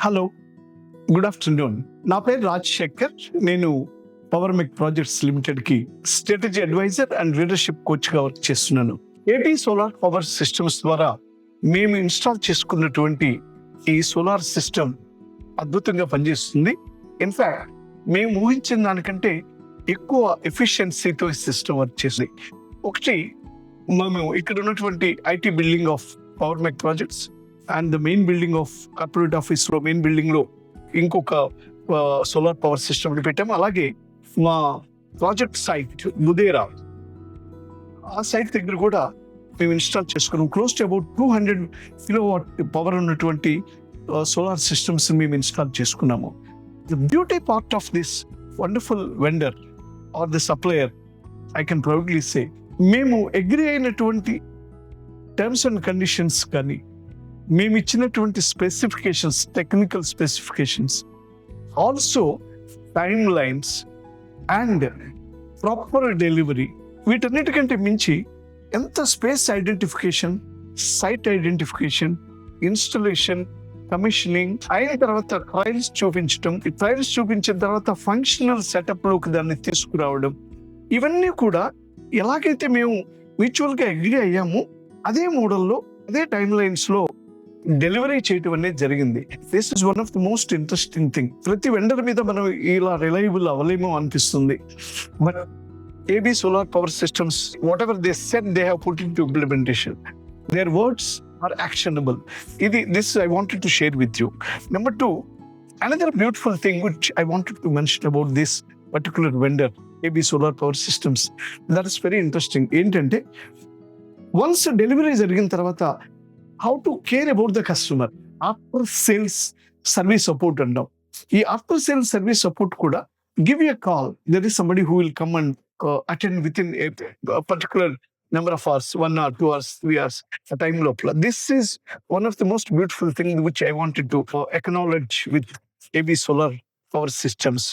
Hello, good afternoon. నా పేరు రాజశేఖర్. నేను పవర్ మెక్ ప్రాజెక్ట్స్ లిమిటెడ్కి స్ట్రాటజీ అడ్వైజర్ అండ్ లీడర్షిప్ కోచ్గా వర్క్ చేస్తున్నాను. ఏపీ సోలార్ పవర్ సిస్టమ్స్ ద్వారా మేము ఇన్స్టాల్ చేసుకున్నటువంటి ఈ సోలార్ సిస్టమ్ అద్భుతంగా పనిచేస్తుంది. ఇన్ఫ్యాక్ట్ మేము ఊహించిన దానికంటే ఎక్కువ ఎఫిషియన్సీతో ఈ సిస్టమ్ వర్క్ చేస్తుంది. ఒకటి, మేము ఇక్కడ ఉన్నటువంటి IT building of power mech projects and the main building of corporate ఆఫీస్లో మెయిన్ బిల్డింగ్లో ఇంకొక సోలార్ పవర్ సిస్టమ్ని పెట్టాము. అలాగే మా ప్రాజెక్ట్ సైట్ బుదేరా, ఆ సైట్ దగ్గర కూడా మేము ఇన్స్టాల్ చేసుకున్నాం. Close to about 200 kilowatt power ఉన్నటువంటి సోలార్ సిస్టమ్స్ మేము ఇన్స్టాల్ చేసుకున్నాము. The beauty part of this wonderful vendor or the supplier, I can proudly say, మేము అగ్రీ అయినటువంటి టర్మ్స్ అండ్ కండిషన్స్ కానీ, మేము ఇచ్చినటువంటి specifications, technical specifications, also time lines and proper delivery, వీటన్నిటికంటే మించి ఎంత space identification, site identification, installation, commissioning అయిన తర్వాత ట్రయల్స్ చూపించడం, ఈ ట్రయల్స్ చూపించిన తర్వాత ఫంక్షనల్ సెటప్లోకి దాన్ని తీసుకురావడం, ఇవన్నీ కూడా ఎలాగైతే మేము మ్యూచువల్గా అగ్రీ అయ్యామో అదే మోడల్లో, అదే టైమ్ లైన్స్లో డెలివరీ చేయటం అనేది జరిగింది. This is one of the most interesting thing. ప్రతి వెండర్ మీద మనం ఇలా రిలయబుల్ అవ్వలేమో అనిపిస్తుంది. But AB solar power systems, whatever they said, they have put into implementation. Their words are actionable. This I wanted to share with you. Number two, another beautiful thing which I wanted to mention about this particular vendor, AB Solar Power Systems, that is very interesting. ఏంటంటే, once delivery జరిగిన తర్వాత how to care about the customer, after sales service support అంటాం. ఈ after sales service support కూడా give a call, there is somebody who will come and attend with in a particular number of hours, 1 hour, 2 hours, 3 hours a time lopla. This is one of the most beautiful things which I wanted to acknowledge with AB Solar Power Systems.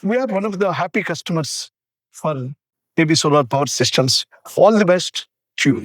We are one of the happy customers for AB Solar Power Systems. All the best to you.